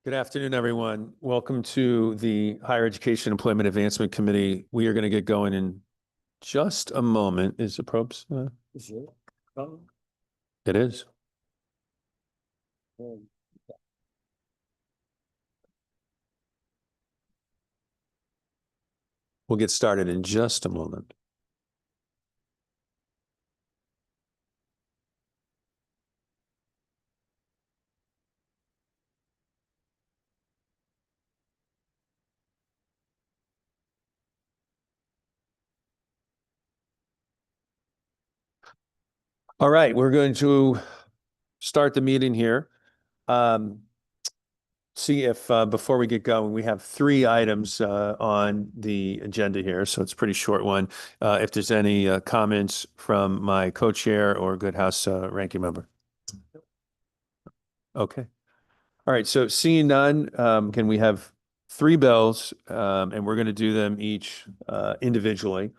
Good afternoon, everyone. Welcome to the Higher Education Employment Advancement Committee. We are going to get going in just a moment. Is it Probst? Is it? Oh, It is. um, We'll get started in just a moment. All right, we're going to start the meeting here. See if before we get going, we have three items on the agenda here, so it's a pretty short one. If there's any comments from my co-chair or Good House ranking member. Okay. All right, so seeing none, can we have three bills, and we're going to do them each individually.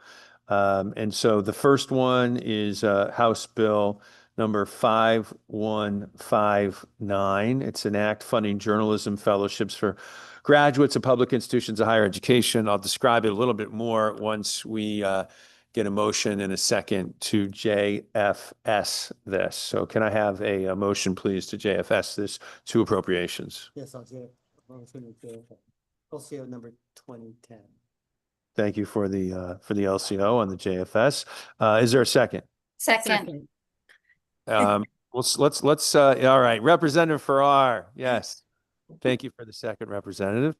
And so the first one is House Bill number 5159. It's an act funding journalism fellowships for graduates of public institutions of higher education. I'll describe it a little bit more once we get a motion in a second to JFS this. So can I have a motion, please, to JFS this to appropriations? yes, I'll do it. LCO number 2010. Thank you for the LCO on the JFS. Is there a second? Second. Let's all right, Representative Farrar, yes. Thank you for the second, Representative.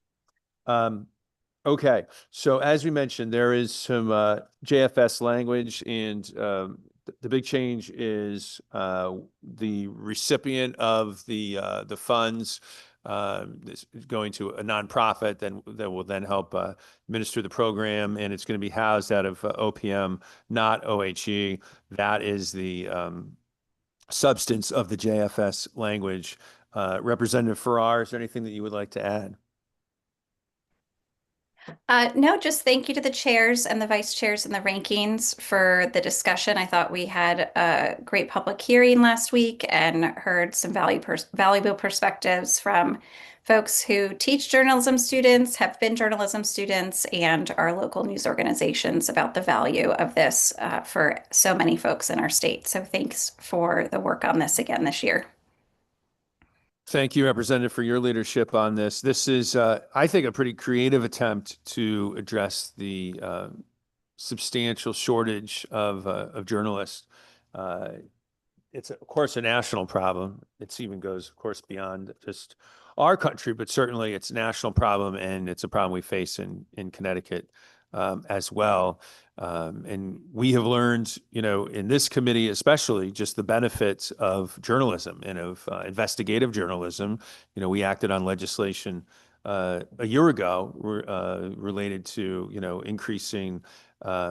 Okay, so as we mentioned, there is some JFS language, and the big change is the recipient of the funds is going to a nonprofit that will then help administer the program, and it's going to be housed out of OPM, not OHE. That is the substance of the JFS language. Representative Farrar, is there anything that you would like to add? No, just thank you to the chairs and the vice chairs and the rankings for the discussion. I thought we had a great public hearing last week and heard some valuable perspectives from folks who teach journalism students, have been journalism students, and our local news organizations about the value of this for so many folks in our state. So thanks for the work on this again this year. Thank you, Representative, for your leadership on this. This is, I think, a pretty creative attempt to address the substantial shortage of journalists. It's, of course, a national problem. It even goes, of course, beyond just our country, but certainly it's a national problem, and it's a problem we face in Connecticut as well. And we have learned, in this committee, especially just the benefits of journalism and of investigative journalism. We acted on legislation a year ago related to, increasing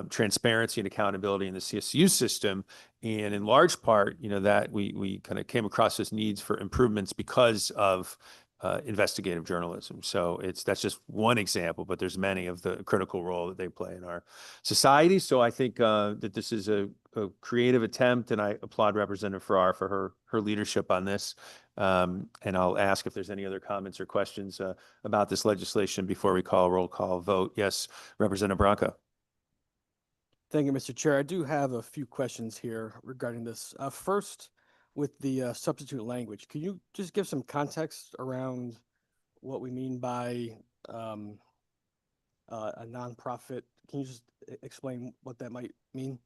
transparency and accountability in the CSU system. And in large part, that we kind of came across as needs for improvements because of investigative journalism. So that's just one example, but there's many of the critical role that they play in our society. So I think that this is a creative attempt, and I applaud Representative Farrar for her leadership on this. And I'll ask if there's any other comments or questions about this legislation before we call a roll call vote. Yes, Representative Branco. Thank you, Mr. Chair. I do have a few questions here regarding this. First, with the substitute language, can you just give some context around what we mean by a nonprofit? Can you just explain what that might mean?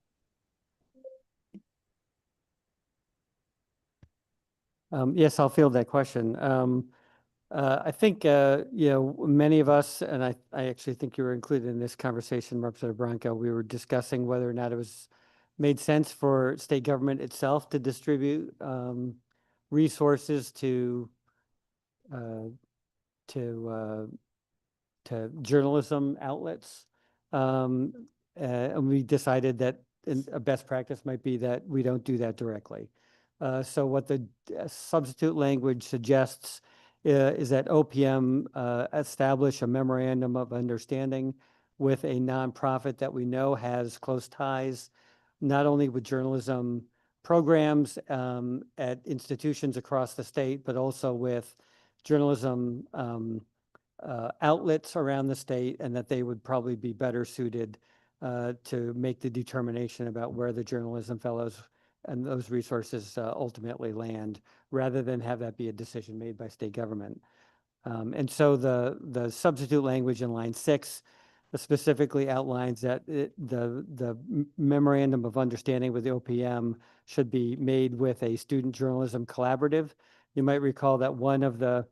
Yes, I'll field that question. I think, many of us, and I actually think you were included in this conversation, Representative Branco, we were discussing whether or not it was made sense for state government itself to distribute resources to journalism outlets. And we decided that a best practice might be that we don't do that directly. So what the substitute language suggests is that OPM establish a memorandum of understanding with a nonprofit that we know has close ties, not only with journalism programs at institutions across the state, but also with journalism outlets around the state, and that they would probably be better suited to make the determination about where the journalism fellows and those resources ultimately land, rather than have that be a decision made by state government. And so the substitute language in line 6 specifically outlines that the memorandum of understanding with the OPM should be made with a student journalism collaborative. You might recall that one of the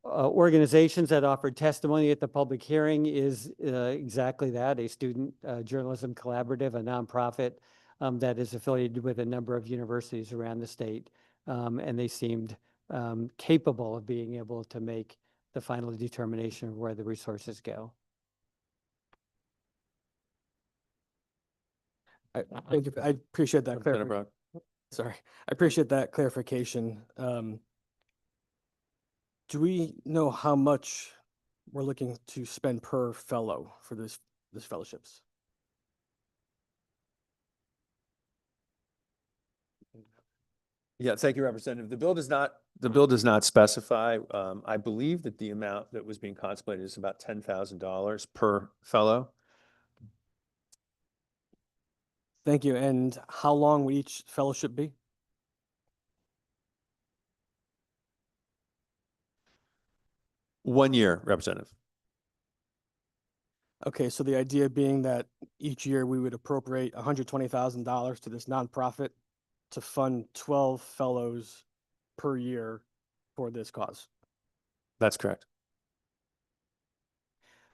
organizations that offered testimony at the public hearing is exactly that, a student journalism collaborative, a nonprofit that is affiliated with a number of universities around the state. And they seemed capable of being able to make the final determination of where the resources go. Thank you. I appreciate that Representative clarification. Brock. Sorry, I appreciate that clarification. Do we know how much we're looking to spend per fellow for this fellowships? Yeah, thank you, Representative. The bill does not specify. I believe that the amount that was being contemplated is about $10,000 per fellow. Thank you. And how long would each fellowship be? One year, Representative. Okay, so the idea being that each year we would appropriate $120,000 to this nonprofit to fund 12 fellows per year for this cause. That's correct.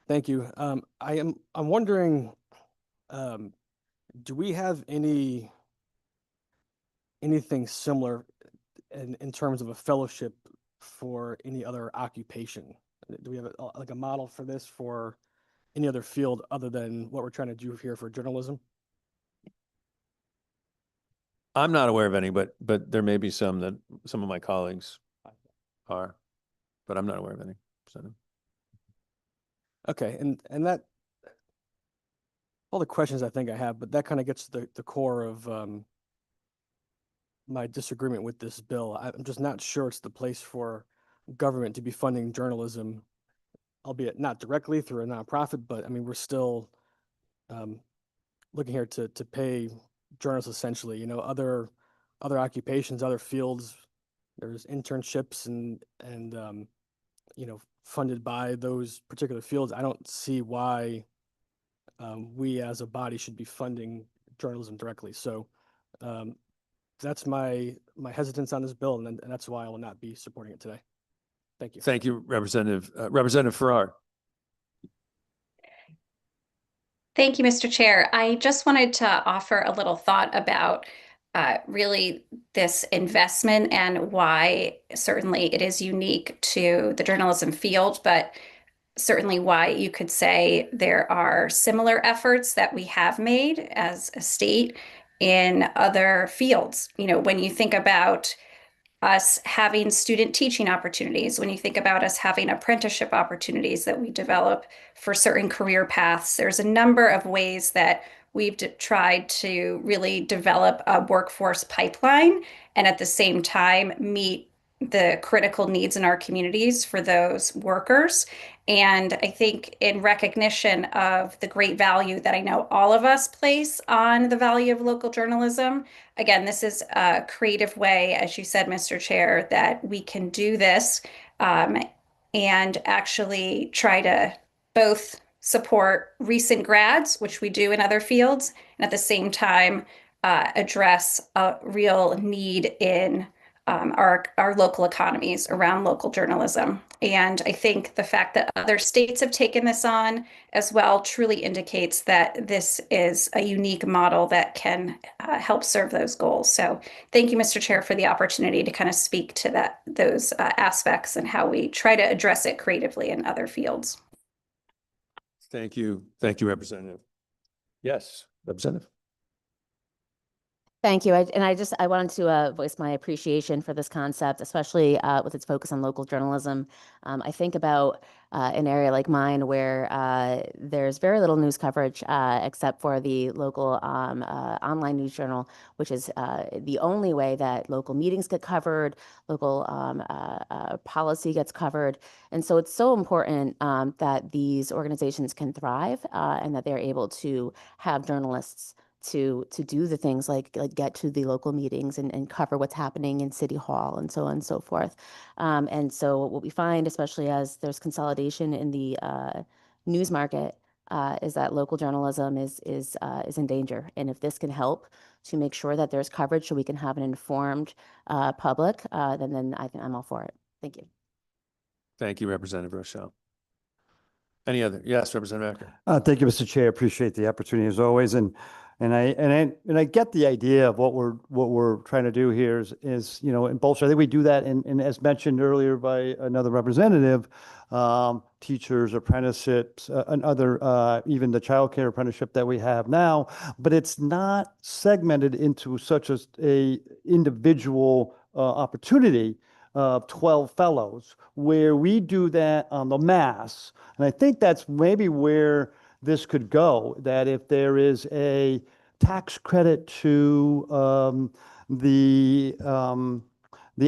Thank you. I'm wondering, do we have anything similar in terms of a fellowship for any other occupation? Do we have like a model for this for any other field other than what we're trying to do here for journalism? I'm not aware of any, but there may be some that some of my colleagues are, but I'm not aware of any. Representative. Okay, and that all the questions I think I have, but that kind of gets to the core of my disagreement with this bill. I'm just not sure it's the place for government to be funding journalism, albeit not directly through a nonprofit, but I mean, we're still looking here to pay journalists essentially, you know, other occupations, other fields. There's internships and you know, funded by those particular fields. I don't see why we as a body should be funding journalism directly. So that's my hesitance on this bill, and that's why I will not be supporting it today. Thank you. Thank you, Representative. Representative Farrar. Thank you, Mr. Chair. I just wanted to offer a little thought about really this investment and why certainly it is unique to the journalism field, but certainly why you could say there are similar efforts that we have made as a state in other fields. You know, when you think about us having student teaching opportunities, when you think about us having apprenticeship opportunities that we develop for certain career paths, there's a number of ways that we've tried to really develop a workforce pipeline and at the same time meet the critical needs in our communities for those workers. And I think in recognition of the great value that I know all of us place on the value of local journalism, again, this is a creative way, as you said, Mr. Chair, that we can do this and actually try to both support recent grads, which we do in other fields, and at the same time address a real need in our local economies around local journalism. And I think the fact that other states have taken this on as well truly indicates that this is a unique model that can help serve those goals. So thank you, Mr. Chair, for the opportunity to kind of speak to those aspects and how we try to address it creatively in other fields. Thank you. Thank you, Representative. Yes, Representative. Thank you. I wanted to voice my appreciation for this concept, especially with its focus on local journalism. I think about an area like mine where there's very little news coverage except for the local online news journal, which is the only way that local meetings get covered, local policy gets covered. And so it's so important that these organizations can thrive and that they're able to have journalists to do the things like get to the local meetings and cover what's happening in City Hall and so on and so forth. And so what we find, especially as there's consolidation in the news market, is that local journalism is in danger. And if this can help to make sure that there's coverage so we can have an informed public, then I think I'm all for it. Thank you. Thank you, Representative Rochelle. Any other? Yes, Representative Acker. Thank you, Mr. Chair. Appreciate the opportunity as always. And I get the idea of what we're trying to do here is in bolster. I think we do that and as mentioned earlier by another representative, teachers, apprenticeships, and other even the childcare apprenticeship that we have now, but it's not segmented into such a individual opportunity of 12 fellows where we do that on the mass. And I think that's maybe where this could go, that if there is a tax credit to the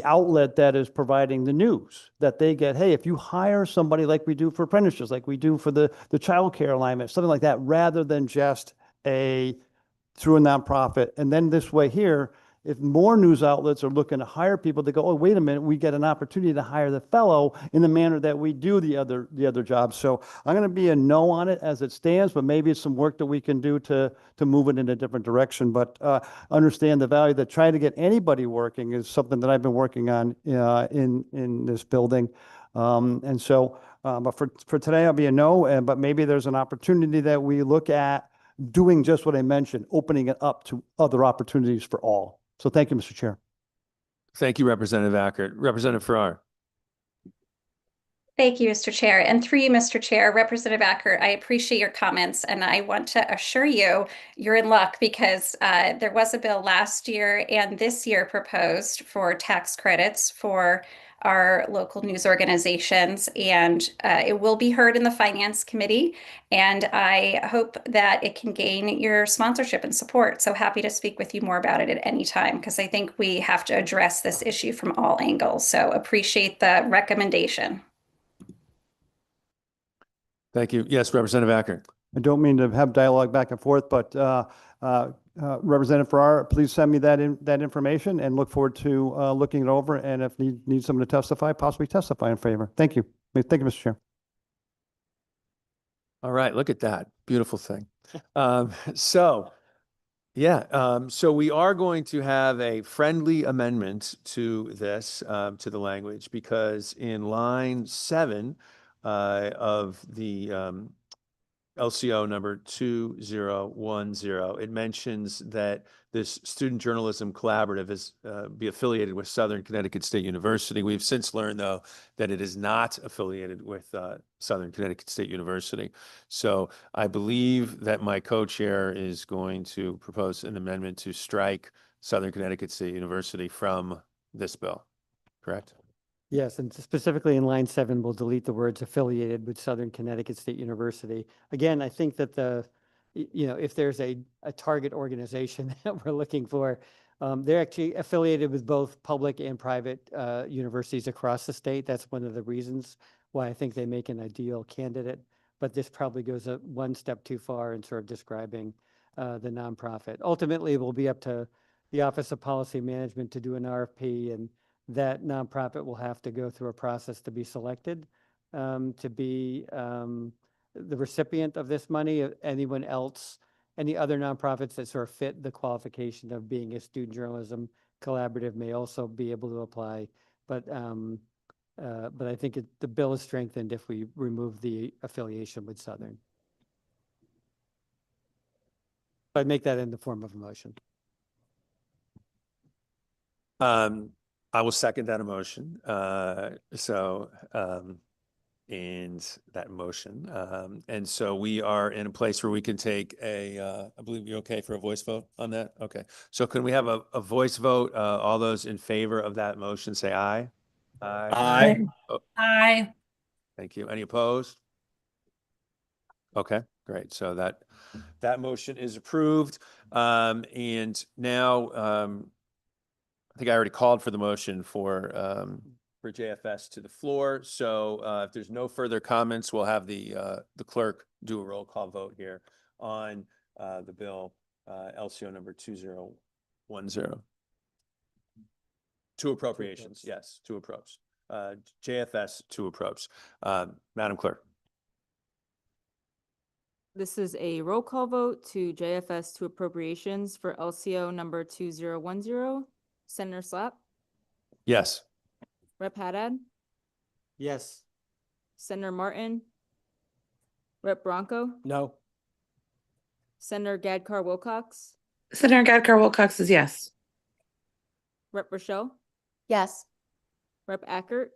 outlet that is providing the news, that they get, hey, if you hire somebody like we do for apprenticeships, like we do for the childcare alignment, something like that, rather than just through a nonprofit. And then this way here, if more news outlets are looking to hire people, they go, oh, wait a minute, we get an opportunity to hire the fellow in the manner that we do the other jobs. So I'm going to be a no on it as it stands, but maybe it's some work that we can do to move it in a different direction. But understand the value that trying to get anybody working is something that I've been working on in this building. And so, but for today, I'll be a no, but maybe there's an opportunity that we look at doing just what I mentioned, opening it up to other opportunities for all. So thank you, Mr. Chair. Thank you, Representative Acker. Representative Farrar. Thank you, Mr. Chair. And through you, Mr. Chair, Representative Acker, I appreciate your comments. And I want to assure you, you're in luck because there was a bill last year and this year proposed for tax credits for our local news organizations. And it will be heard in the Finance Committee. And I hope that it can gain your sponsorship and support. So happy to speak with you more about it at any time, because I think we have to address this issue from all angles. So appreciate the recommendation. Thank you. Yes, Representative Acker. I don't mean to have dialogue back and forth, but Representative Farrar, please send me that information and look forward to looking it over. And if need someone to testify, possibly testify in favor. Thank you. Thank you, Mr. Chair. All right, look at that. Beautiful thing. So we are going to have a friendly amendment to this, to the language, because in line 7 of the LCO number 2010, it mentions that this Student Journalism Collaborative is be affiliated with Southern Connecticut State University. We've since learned, though, that it is not affiliated with Southern Connecticut State University. So I believe that my co-chair is going to propose an amendment to strike Southern Connecticut State University from this bill, correct? Yes, and specifically in line 7, we'll delete the words affiliated with Southern Connecticut State University. Again, I think that if there's a target organization that we're looking for, they're actually affiliated with both public and private universities across the state. That's one of the reasons why I think they make an ideal candidate. But this probably goes one step too far in sort of describing the nonprofit. Ultimately, it will be up to the Office of Policy Management to do an RFP, and that nonprofit will have to go through a process to be selected to be the recipient of this money. Anyone else, any other nonprofits that sort of fit the qualification of being a student journalism collaborative may also be able to apply. But I think the bill is strengthened if we remove the affiliation with Southern. I'd make that in the form of a motion. I will second that emotion. and that motion. And so we are in a place where we can take I believe you're okay for a voice vote on that? Okay. So can we have a voice vote? All those in favor of that motion, say aye. Aye. Aye. Thank you. Any opposed? Okay, great. So that motion is approved. And now, I think I already called for the motion for JFS to the floor. So if there's no further comments, we'll have the clerk do a roll call vote here on the bill, LCO number 2010. To appropriations, yes, to approach. JFS to approach. Madam Clerk. This is a roll call vote to JFS to appropriations for LCO number 2010. Senator Slapp, Yes. Rep. Haddad, Yes. Senator Martin, Rep. Bronco, No. Senator Gadkar Wilcox, Senator Gadkar Wilcox is yes. Rep. Rochelle, Yes. Rep. Ackert,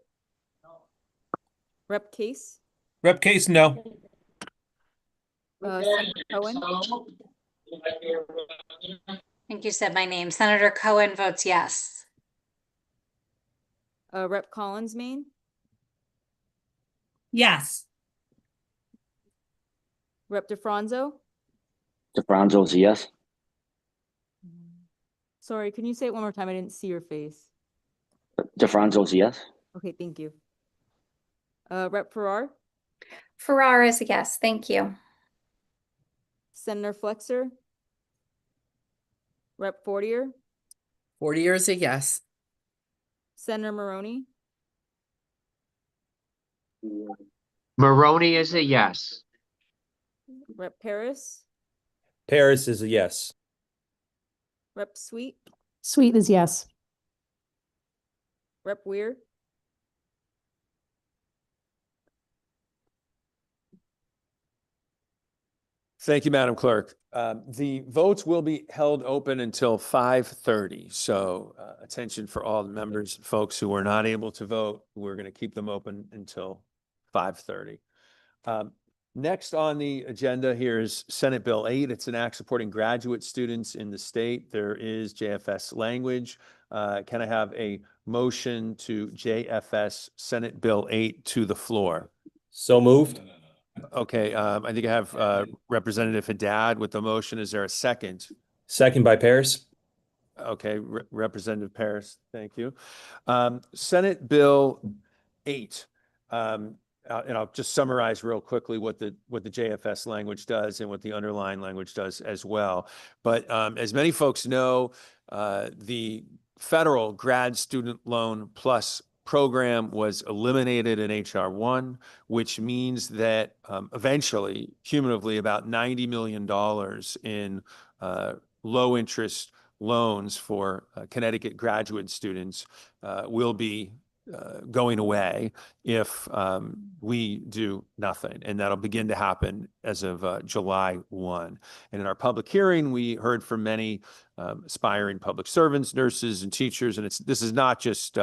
Rep. Case, Rep Case, no. Senator Cohen, I think you said my name. Senator Cohen votes yes. Rep. Collins, Maine, Yes. Rep. DeFranzo. DeFranzo's a yes. Sorry, can you say it one more time? I didn't see your face. DeFranzo's a yes. Okay, thank you. Rep. Farrar, Farrar is a yes. Thank you. Senator Flexer, Rep. Fortier, Fortier is a yes. Senator Maroney, Maroney is a yes. Rep. Paris, Paris is a yes. Rep. Sweet, Sweet is yes. Rep. Weir, Thank you, Madam Clerk. The votes will be held open until 5:30. So attention for all the members, folks who were not able to vote. We're going to keep them open until 5:30. Next on the agenda here is Senate Bill 8. It's an act supporting graduate students in the state. There is JFS language. Can I have a motion to JFS Senate Bill 8 to the floor? So moved. Okay, I think I have Representative Haddad with the motion. Is there a second? Second by Paris. Okay, Representative Paris, thank you. Senate Bill 8. And I'll just summarize real quickly what the JFS language does and what the underlying language does as well. But as many folks know, the federal grad student loan plus program was eliminated in H.R. 1, which means that eventually, cumulatively, about $90 million in low interest loans for Connecticut graduate students will be going away if we do nothing. And that'll begin to happen as of July 1. And in our public hearing, we heard from many aspiring public servants, nurses, and teachers. And this is not just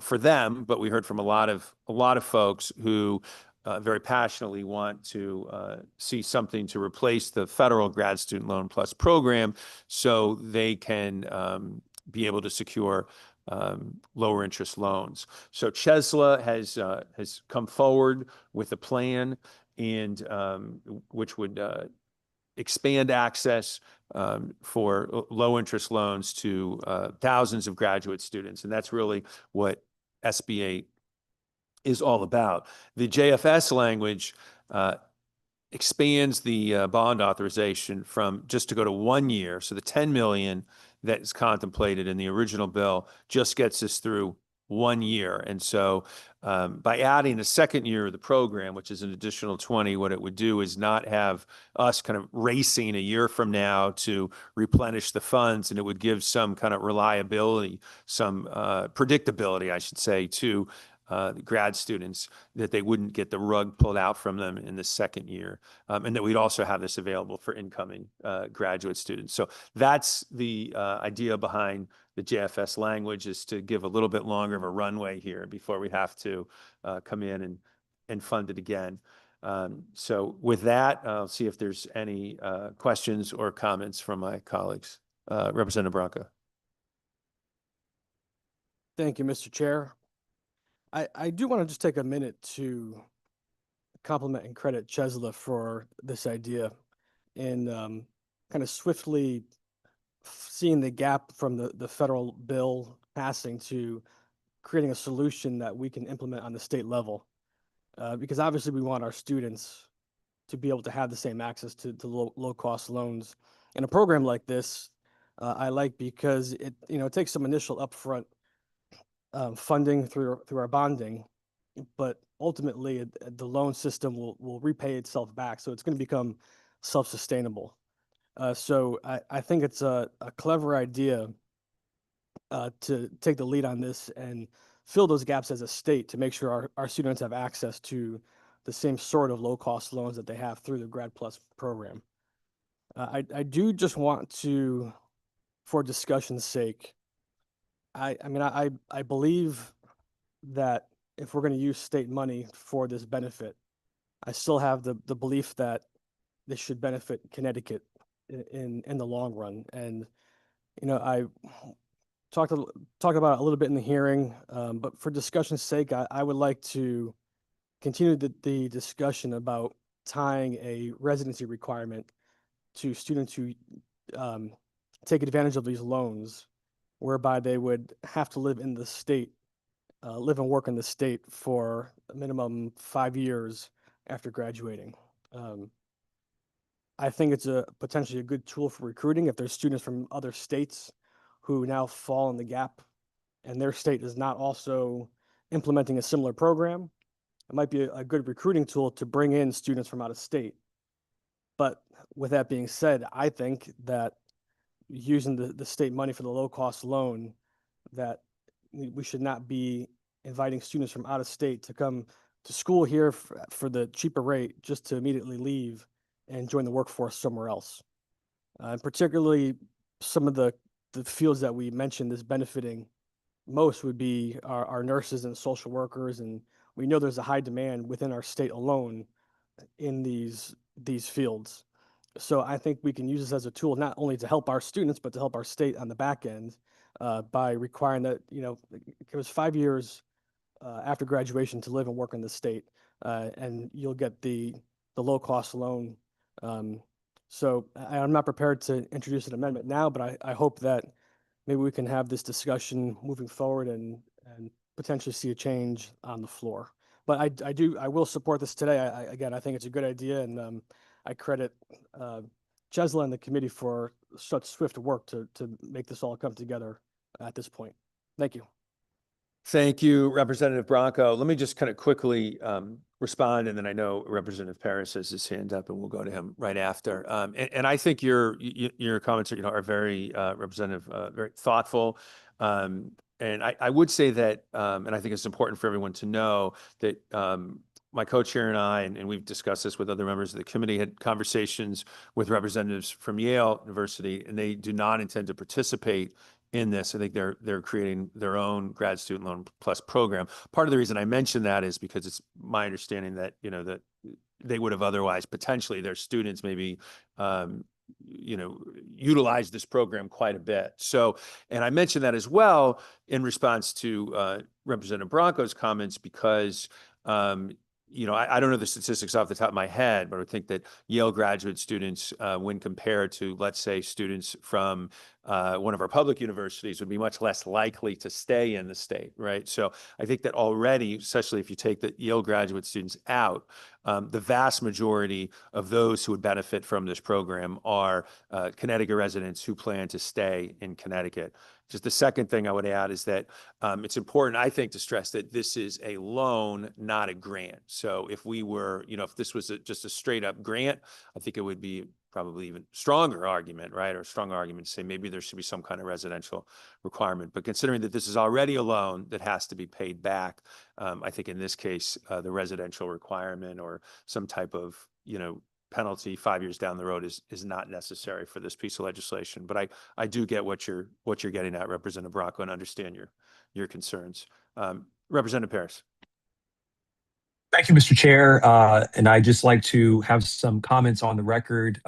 for them, but we heard from a lot of folks who very passionately want to see something to replace the federal grad student loan plus program so they can be able to secure lower interest loans. So Chesla has come forward with a plan and which would expand access for low interest loans to thousands of graduate students. And that's really what SB 8 is all about. The JFS language expands the bond authorization from just to go to 1 year. So the 10 million that is contemplated in the original bill just gets us through 1 year. And so by adding a second year of the program, which is an additional 20, what it would do is not have us kind of racing a year from now to replenish the funds, and it would give some kind of reliability, some predictability, I should say, to grad students, that they wouldn't get the rug pulled out from them in the second year, and that we'd also have this available for incoming graduate students. So that's the idea behind the JFS language is to give a little bit longer of a runway here before we have to come in and fund it again. So with that, I'll see if there's any questions or comments from my colleagues. Representative Branco. Thank you, Mr. Chair. I do want to just take a minute to compliment and credit Chesla for this idea and kind of swiftly seeing the gap from the federal bill passing to creating a solution that we can implement on the state level. Because obviously we want our students to be able to have the same access to low-cost loans. And a program like this, I like because it takes some initial upfront funding through our bonding, but ultimately the loan system will repay itself back. So it's going to become self-sustainable. So I think it's a clever idea to take the lead on this and fill those gaps as a state to make sure our students have access to the same sort of low-cost loans that they have through the Grad Plus program. I do just want to, for discussion's sake, I believe that if we're going to use state money for this benefit, I still have the belief that this should benefit Connecticut in the long run. And I talked about it a little bit in the hearing, but for discussion's sake, I would like to continue the discussion about tying a residency requirement to students who take advantage of these loans, whereby they would have to live in the state, live and work in the state for a minimum 5 years after graduating. I think it's potentially a good tool for recruiting if there's students from other states who now fall in the gap and their state is not also implementing a similar program. It might be a good recruiting tool to bring in students from out of state. But with that being said, I think that using the state money for the low-cost loan, that we should not be inviting students from out of state to come to school here for the cheaper rate just to immediately leave and join the workforce somewhere else. And particularly some of the fields that we mentioned is benefiting most would be our nurses and social workers, and we know there's a high demand within our state alone in these fields. So I think we can use this as a tool not only to help our students, but to help our state on the back end by requiring that, it was 5 years after graduation to live and work in the state, and you'll get the low-cost loan. So I'm not prepared to introduce an amendment now, but I hope that maybe we can have this discussion moving forward and potentially see a change on the floor. But I will support this today. I think it's a good idea, and I credit Chesla and the committee for such swift work to make this all come together at this point. Thank you. Thank you, Representative Branco. Let me just kind of quickly respond, and then I know Representative Paris has his hand up, and we'll go to him right after. And I think your comments are very representative, very thoughtful. And I would say that, and I think it's important for everyone to know that my co-chair and I, and we've discussed this with other members of the committee, had conversations with representatives from Yale University, and they do not intend to participate in this. I think they're creating their own grad student loan plus program. Part of the reason I mention that is because it's my understanding that, that they would have otherwise potentially their students maybe, utilize this program quite a bit. So, and I mentioned that as well in response to Representative Branco's comments because, I don't know the statistics off the top of my head, but I think that Yale graduate students, when compared to, let's say, students from one of our public universities, would be much less likely to stay in the state, right? So I think that already, especially if you take the Yale graduate students out, the vast majority of those who would benefit from this program are Connecticut residents who plan to stay in Connecticut. Just the second thing I would add is that it's important, I think, to stress that this is a loan, not a grant. So if we were, if this was just a straight up grant, I think it would be probably even stronger argument, right? Or a stronger argument to say maybe there should be some kind of residential requirement. But considering that this is already a loan that has to be paid back, I think in this case, the residential requirement or some type of, penalty 5 years down the road is not necessary for this piece of legislation. But I do get what you're getting at, Representative Bronco, and understand your concerns. Representative Paris. Thank you, Mr. Chair. And I just like to have some comments on the record.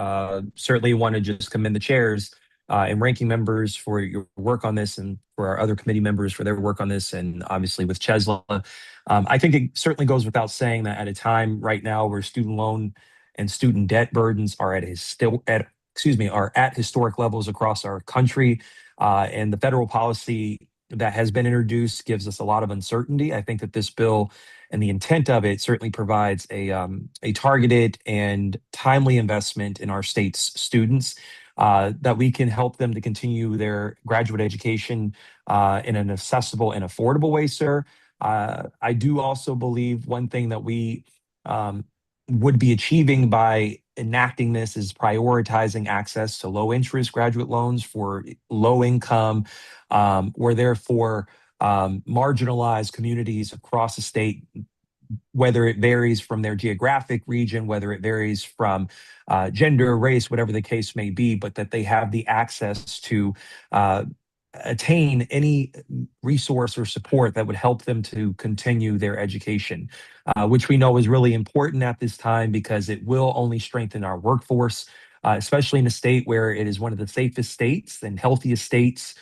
Certainly want to just commend the chairs and ranking members for your work on this, and for our other committee members for their work on this, and obviously with Chesla. I think it certainly goes without saying that at a time right now where student loan and student debt burdens are at historic levels across our country, and the federal policy that has been introduced gives us a lot of uncertainty. I think that this bill and the intent of it certainly provides a targeted and timely investment in our state's students, that we can help them to continue their graduate education in an accessible and affordable way, sir. I do also believe one thing that we would be achieving by enacting this is prioritizing access to low interest graduate loans for low income, or therefore marginalized communities across the state, whether it varies from their geographic region, whether it varies from gender, race, whatever the case may be, but that they have the access to attain any resource or support that would help them to continue their education, which we know is really important at this time because it will only strengthen our workforce, especially in a state where it is one of the safest states and healthiest states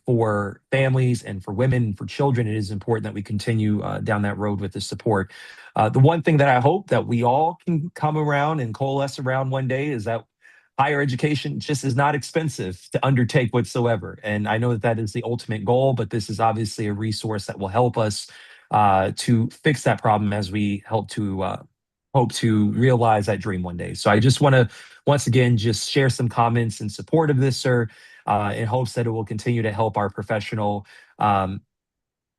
for families and for women and for children. It is important that we continue down that road with the support. The one thing that I hope that we all can come around and coalesce around one day is that higher education just is not expensive to undertake whatsoever. And I know that that is the ultimate goal, but this is obviously a resource that will help us to fix that problem as we hope to realize that dream one day. So I just want to, once again, just share some comments in support of this, sir, in hopes that it will continue to help our professional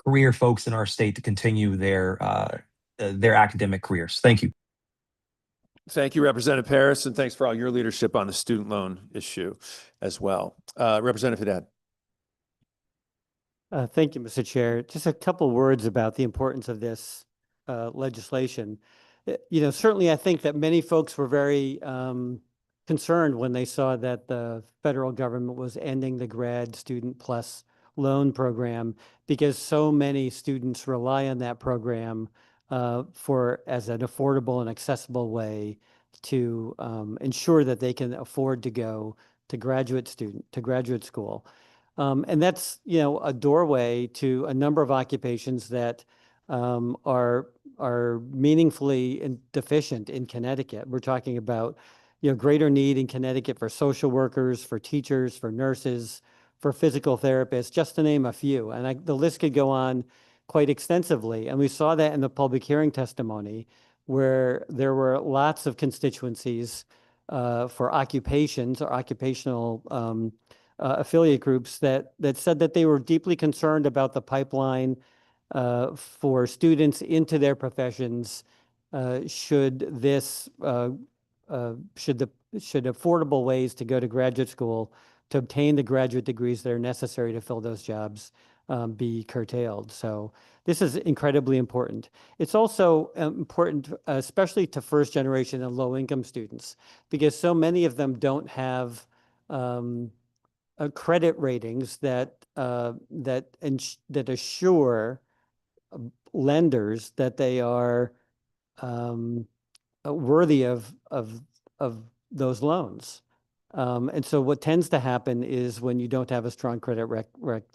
career folks in our state to continue their academic careers. Thank you. Thank you, Representative Paris, and thanks for all your leadership on the student loan issue as well. Representative Haddad. Thank you, Mr. Chair. Just a couple words about the importance of this legislation. Certainly I think that many folks were very concerned when they saw that the federal government was ending the Grad Student Plus loan program, because so many students rely on that program as an affordable and accessible way to ensure that they can afford to go to graduate school. And that's, a doorway to a number of occupations that are meaningfully deficient in Connecticut. We're talking about, greater need in Connecticut for social workers, for teachers, for nurses, for physical therapists, just to name a few. And the list could go on quite extensively. And we saw that in the public hearing testimony, where there were lots of constituencies for occupations or occupational affiliate groups that said that they were deeply concerned about the pipeline for students into their professions should affordable ways to go to graduate school to obtain the graduate degrees that are necessary to fill those jobs be curtailed. So this is incredibly important. It's also important, especially to first generation and low income students, because so many of them don't have credit ratings that assure lenders that they are worthy of those loans. And so what tends to happen is when you don't have a strong credit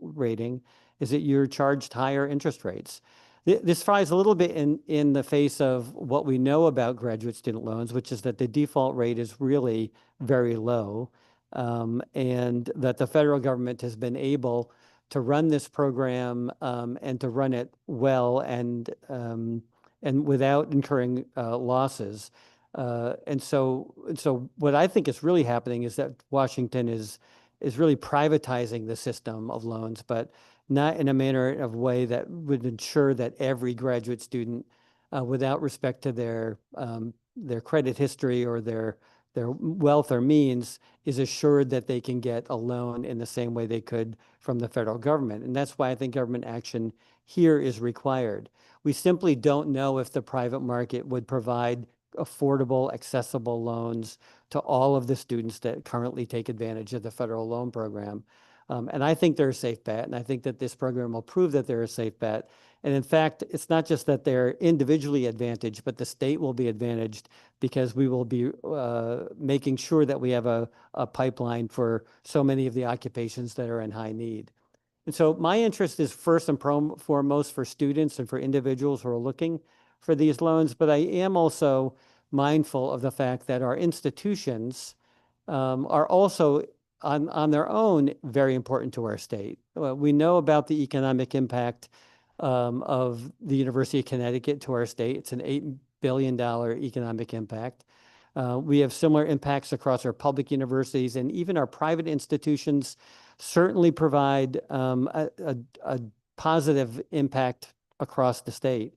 rating is that you're charged higher interest rates. This flies a little bit in the face of what we know about graduate student loans, which is that the default rate is really very low, and that the federal government has been able to run this program and to run it well and without incurring losses. And so what I think is really happening is that Washington is really privatizing the system of loans, but not in a manner of way that would ensure that every graduate student, without respect to their credit history or their wealth or means, is assured that they can get a loan in the same way they could from the federal government. And that's why I think government action here is required. We simply don't know if the private market would provide affordable, accessible loans to all of the students that currently take advantage of the federal loan program. And I think they're a safe bet, and I think that this program will prove that they're a safe bet. And in fact, it's not just that they're individually advantaged, but the state will be advantaged because we will be making sure that we have a pipeline for so many of the occupations that are in high need. And so my interest is first and foremost for students and for individuals who are looking for these loans, but I am also mindful of the fact that our institutions are also on their own very important to our state. We know about the economic impact of the University of Connecticut to our state. It's an $8 billion economic impact. We have similar impacts across our public universities, and even our private institutions certainly provide a positive impact across the state.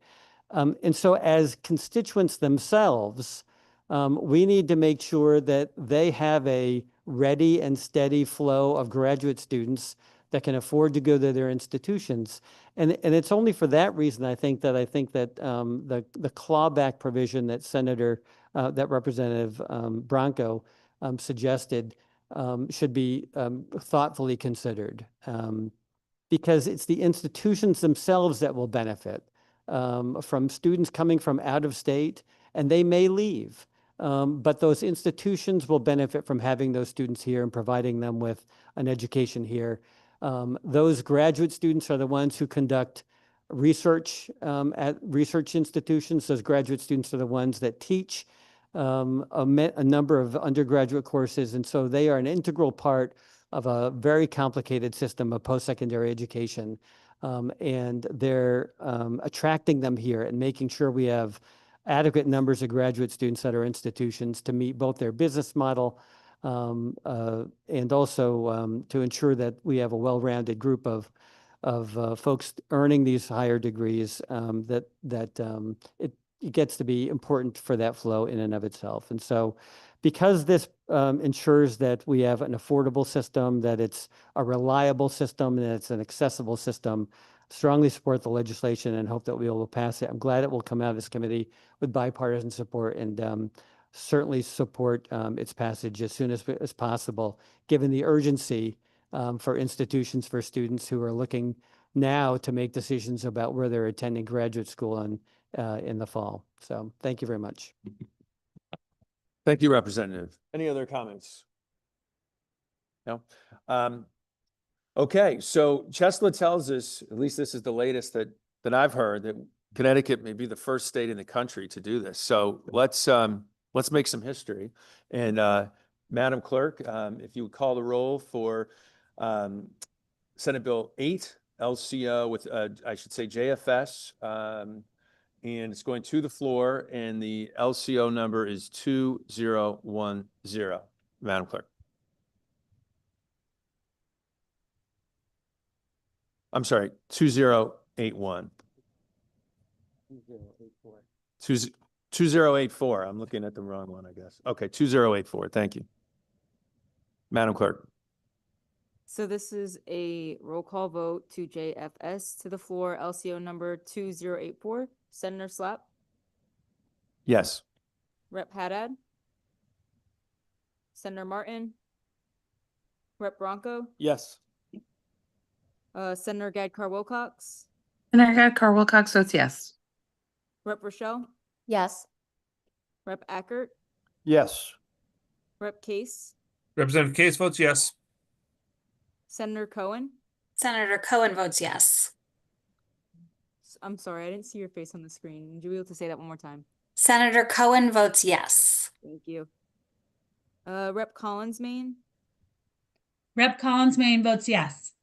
And so as constituents themselves, we need to make sure that they have a ready and steady flow of graduate students that can afford to go to their institutions. And it's only for that reason, I think that the clawback provision that Representative Branco suggested should be thoughtfully considered, because it's the institutions themselves that will benefit from students coming from out of state, and they may leave. But those institutions will benefit from having those students here and providing them with an education here. Those graduate students are the ones who conduct research at research institutions. Those graduate students are the ones that teach a number of undergraduate courses. And so they are an integral part of a very complicated system of post-secondary education. And they're attracting them here and making sure we have adequate numbers of graduate students at our institutions to meet both their business model and also to ensure that we have a well-rounded group of folks earning these higher degrees, it gets to be important for that flow in and of itself. And so because this ensures that we have an affordable system, that it's a reliable system, and it's an accessible system, strongly support the legislation and hope that we will pass it. I'm glad it will come out of this committee with bipartisan support, and certainly support its passage as soon as possible, given the urgency for institutions, for students who are looking now to make decisions about where they're attending graduate school in the fall. So thank you very much. Thank you, Representative. Any other comments? No? Okay, so Chesla tells us, at least this is the latest that I've heard, that Connecticut may be the first state in the country to do this. So let's make some history. And Madam Clerk, if you would call the roll for Senate Bill 8, LCO with, I should say JFS, and it's going to the floor, and the LCO number is 2010. Madam Clerk. I'm sorry, 2081. 2084. I'm looking at the wrong one, I guess. Okay, 2084. Thank you. Madam Clerk. So this is a roll call vote to JFS to the floor, LCO number 2084. Senator Slapp, Yes. Rep. Haddad, Senator Martin, Rep. Bronco, Yes. Senator Gadkar Wilcox, Senator Gadkar Wilcox votes yes. Rep. Rochelle, Yes. Rep. Ackert, Yes. Rep. Case, Representative Case votes yes. Senator Cohen. Senator Cohen votes yes. I'm sorry, I didn't see your face on the screen. Would you be able to say that one more time? Senator Cohen votes yes. Thank you. Rep. Collins, Maine, Rep. Collins Maine votes yes.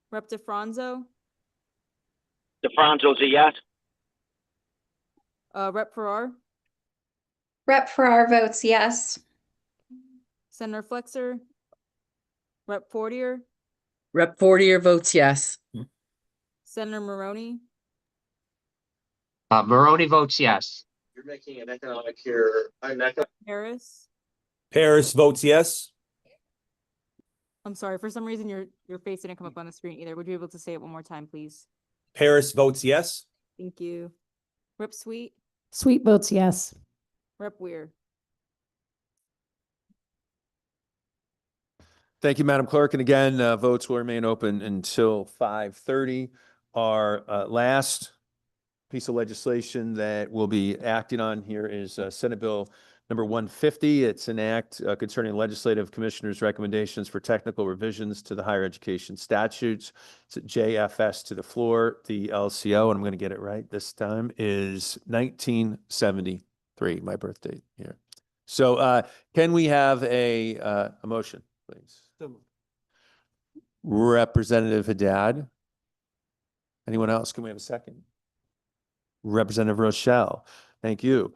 Rep. DeFranzo, DeFranco's a yes. Rep. Farrar, Rep. Farrar votes yes. Senator Flexer, Rep. Fortier, Rep. Fortier votes yes. Senator Maroney, Maroney votes yes. You're making an economic here. Harris. Harris votes yes. I'm sorry, for some reason your face didn't come up on the screen either. Would you be able to say it one more time, please? Harris votes yes. Thank you. Rep. Sweet, Sweet votes yes. Rep Weir. Thank you, Madam Clerk. And again, votes will remain open until 5:30. Our last piece of legislation that we'll be acting on here is Senate Bill number 150. It's an act concerning legislative commissioners' recommendations for technical revisions to the higher education statutes. It's at JFS to the floor. The LCO, and I'm going to get it right this time, is 1973, my birth date here. So can we have a motion, please? Representative Haddad. Anyone else? Can we have a second? Representative Rochelle. Thank you.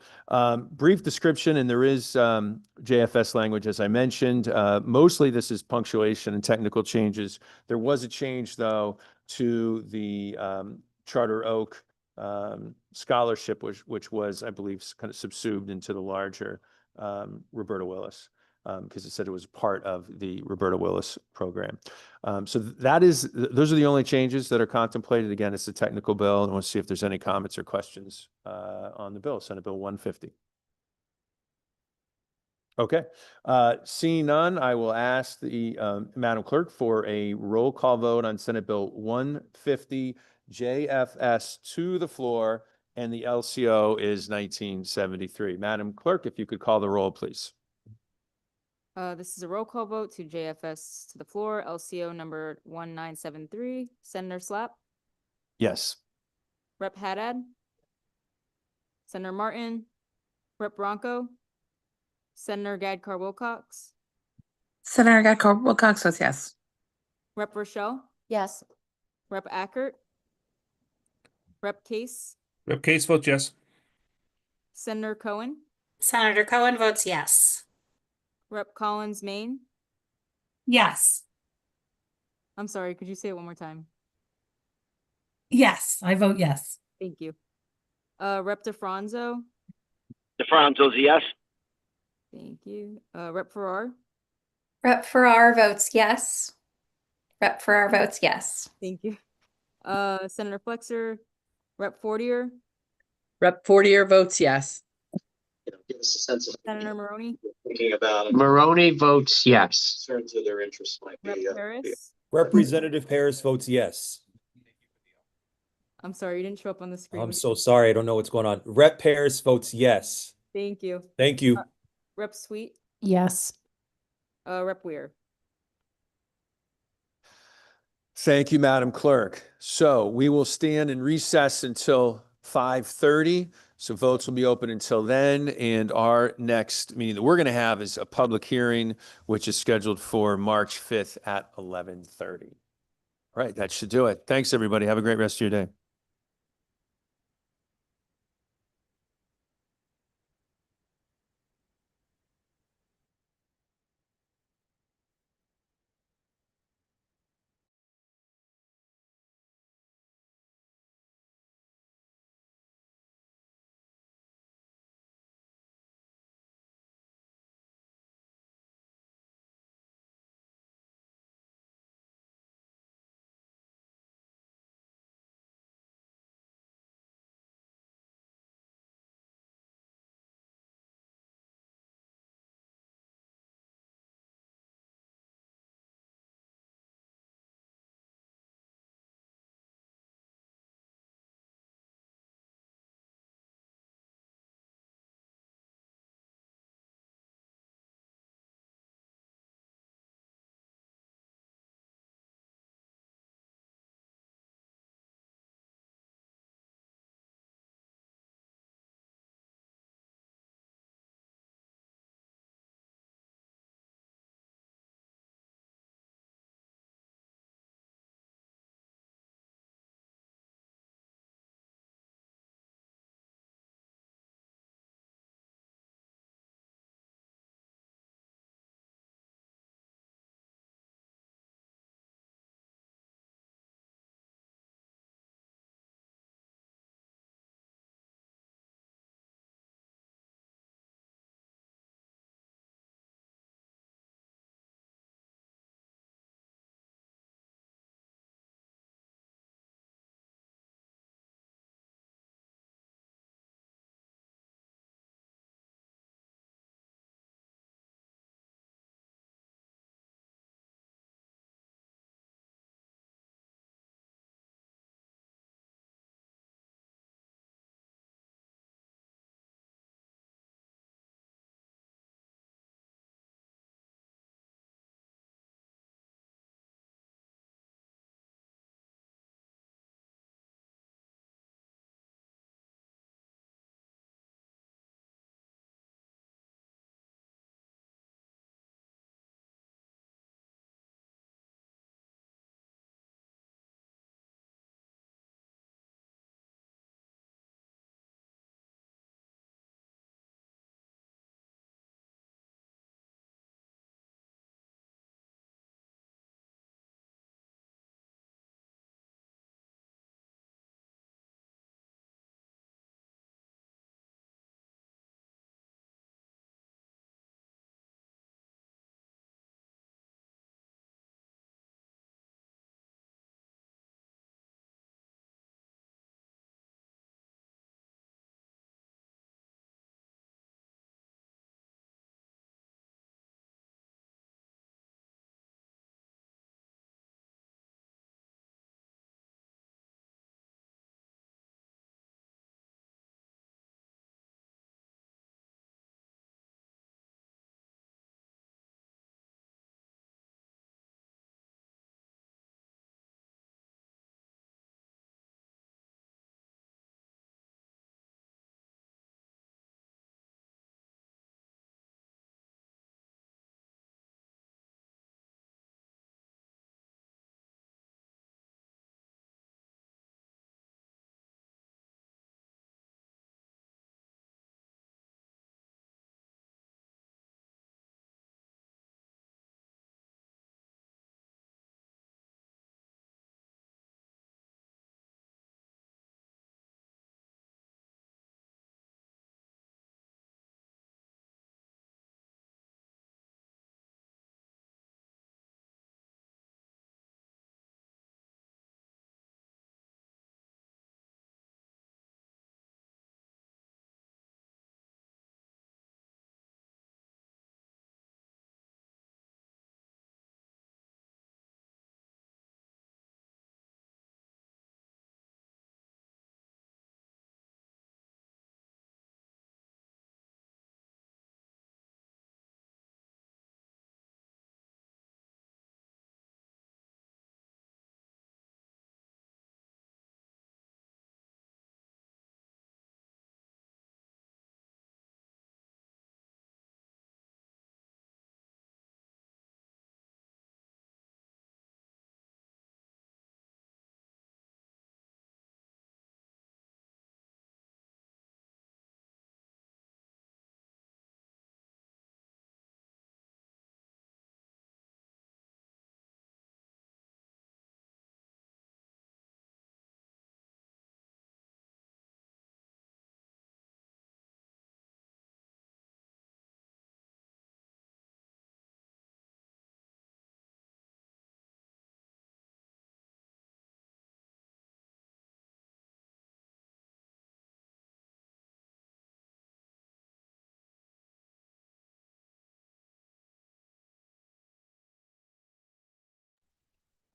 Brief description, and there is JFS language, as I mentioned. Mostly this is punctuation and technical changes. There was a change, though, to the Charter Oak scholarship, which was, I believe, kind of subsumed into the larger Roberta Willis, because it said it was part of the Roberta Willis program. So those are the only changes that are contemplated. Again, it's a technical bill, and we'll see if there's any comments or questions on the bill, Senate Bill 150. Okay, seeing none, I will ask the Madam Clerk for a roll call vote on Senate Bill 150, JFS to the floor, and the LCO is 1973. Madam Clerk, if you could call the roll, please. This is a roll call vote to JFS to the floor, LCO number 1973. Senator Slapp, Yes. Rep Haddad, Senator Martin, Rep Bronco, Senator Gadkar Wilcox, Senator Gadkar Wilcox votes yes. Rep Rochelle, Yes. Rep Ackert, Rep Case, Rep Case votes yes. Senator Cohen, Senator Cohen votes yes. Rep Collins Maine. Yes. I'm sorry, could you say it one more time? Yes, I vote yes. Thank you. Rep DeFranzo. DeFranco's yes. Thank you. Rep Farrar. Rep Farrar votes yes. Rep Farrar votes yes. Thank you. Senator Flexer. Rep Fortier. Rep Fortier votes yes. Give us a sense of Senator Maroney. thinking about Maroney votes yes. terms of their interests might Rep be. Paris. Representative Paris votes yes. I'm sorry, you didn't show up on the screen. I'm so sorry. I don't know what's going on. Rep Paris votes yes. Thank you. Thank you. Rep Sweet. Yes. Rep Weir. Thank you, Madam Clerk. So we will stand in recess until 5:30. So votes will be open until then. And our next meeting that we're going to have is a public hearing, which is scheduled for March 5th at 11:30. All right, that should do it. Thanks, everybody. Have a great rest of your day.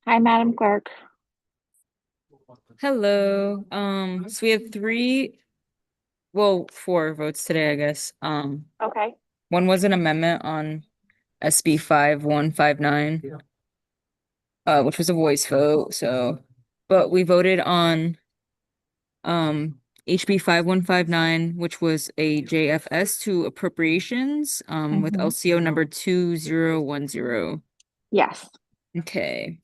Hi, Madam Clerk. Hello. So we have four votes today, I guess. Okay. One was an amendment on SB 5159, which was a voice vote, but we voted on HB 5159, which was a JFS to appropriations, with Mhm. LCO number 2010. Yes. Okay.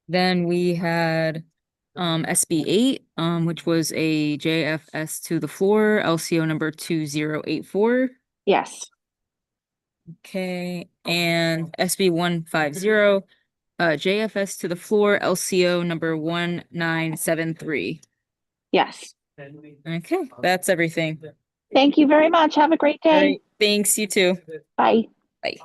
Then we had SB 8, which was a JFS to the floor, LCO number 2084. Yes. Okay, and SB 150, JFS to the floor, LCO number 1973. Yes. Okay, that's everything. Thank you very much. Have a great All day. right, thanks, you too. Bye. Bye.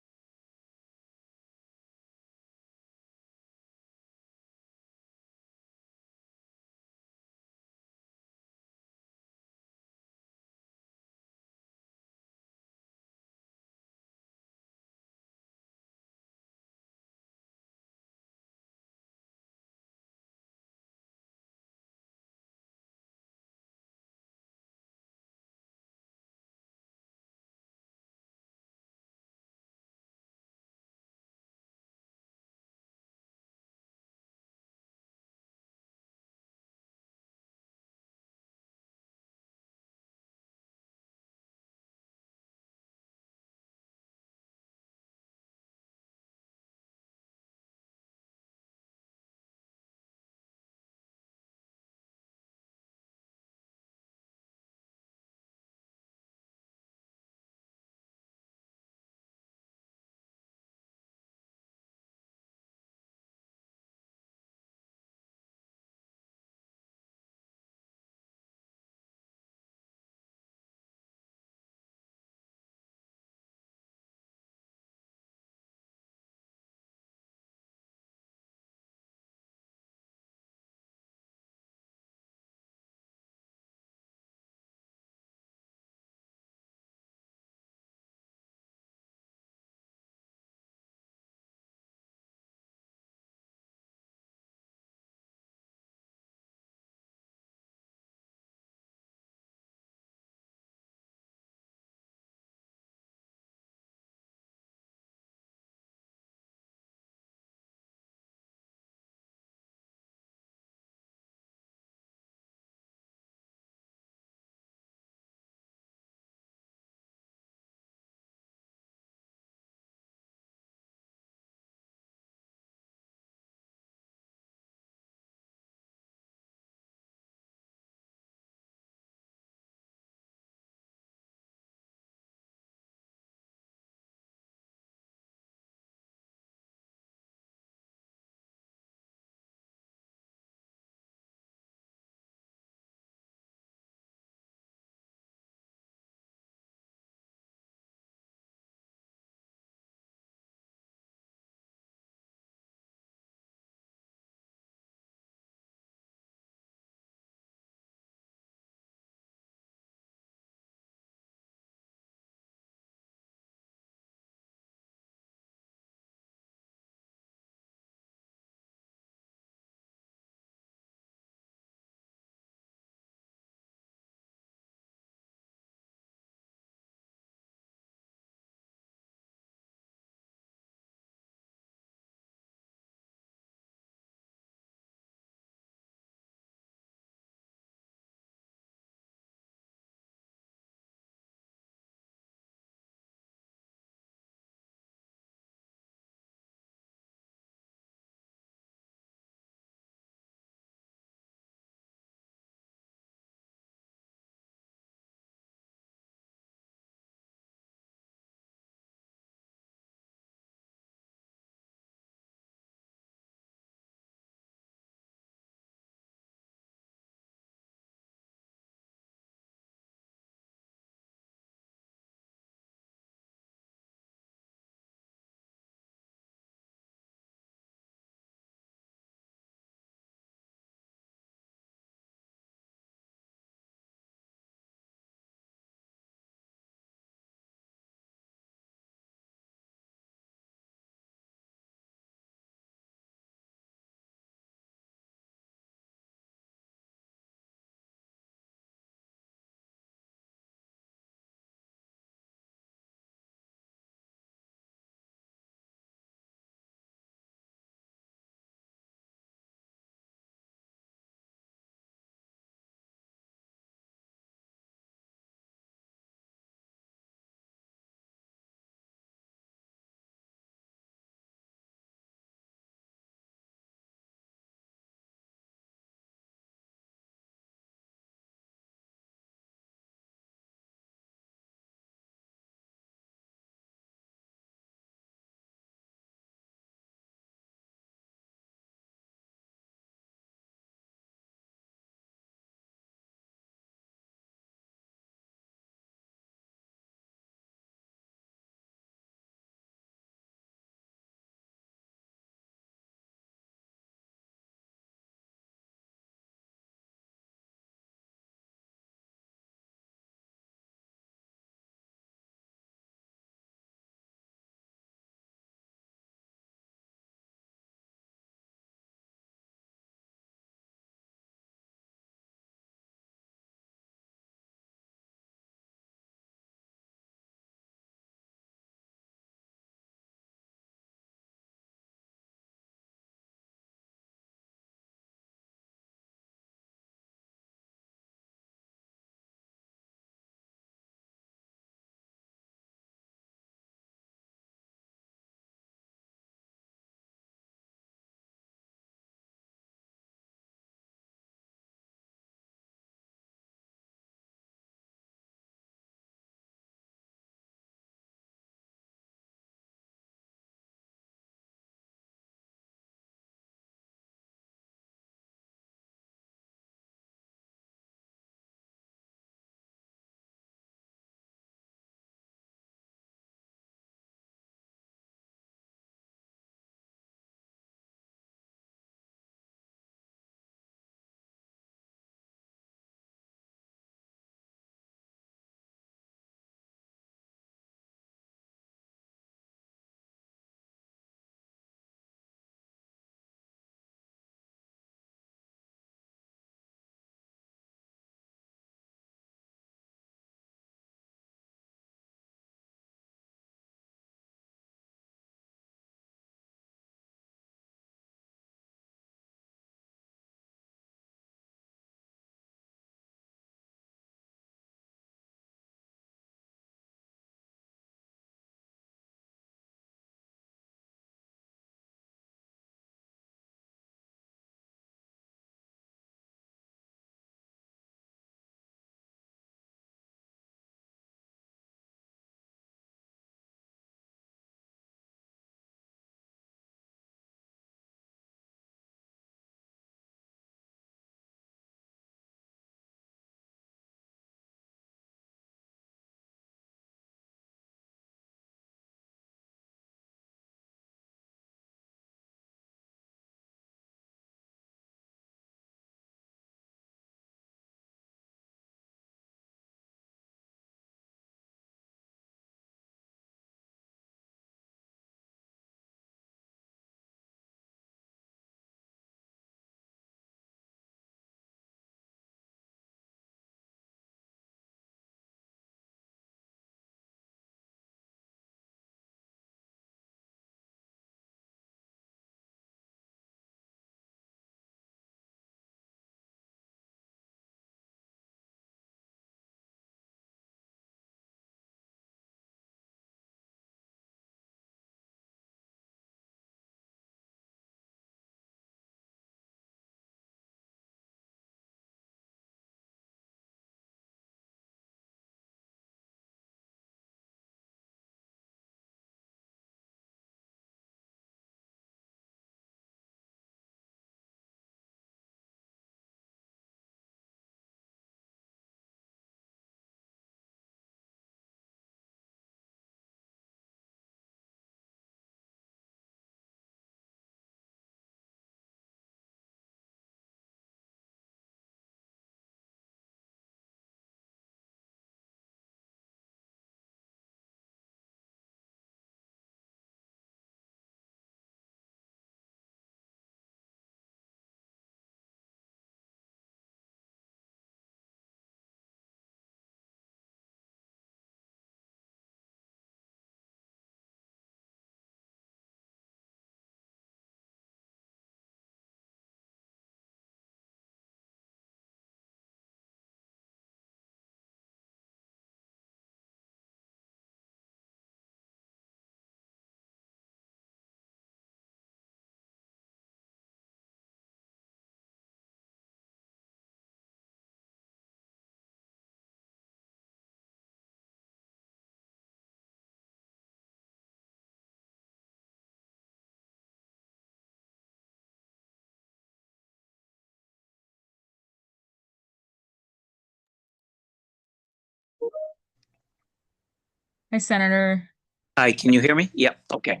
Hi, Senator. Hi, can you hear me? Yep, okay.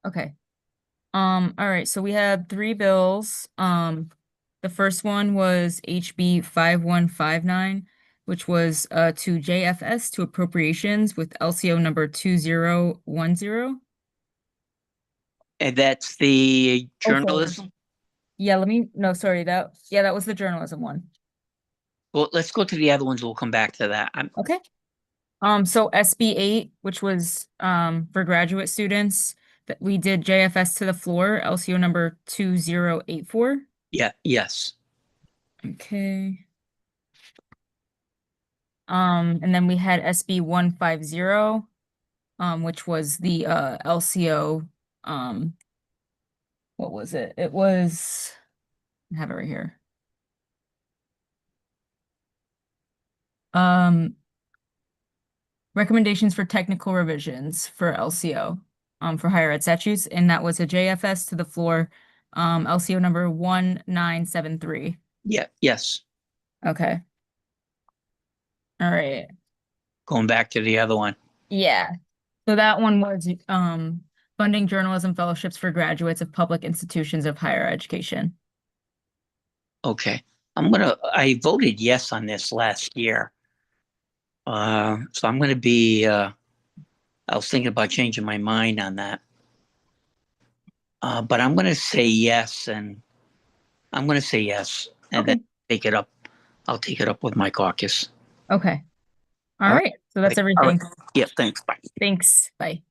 Okay. All right, so we had 3 bills. The first one was HB 5159, which was to JFS to appropriations with LCO number 2010. And that's the Oh, sorry. journalism? Yeah, that was the journalism one. Well, let's go to the other ones. We'll come back to that. Okay. So SB 8, which was for graduate students, that we did JFS to the floor, LCO number 2084. Yeah, yes. Okay. And then we had SB 150, which was the LCO, what was it? It was, I have it right here. Recommendations for technical revisions for LCO, for higher ed statutes, and that was a JFS to the floor, LCO number 1973. Yeah, yes. Okay. All right. Going back to the other one. Yeah. So that one was funding journalism fellowships for graduates of public institutions of higher education. Okay. I voted yes on this last year. So I'm gonna be, I was thinking about changing my mind on that. But I'm gonna say yes, and I'm gonna say yes, and then take it up. I'll take it up with my caucus. Okay. All right. So that's All right. everything. Yeah, thanks. Bye. Thanks. Bye.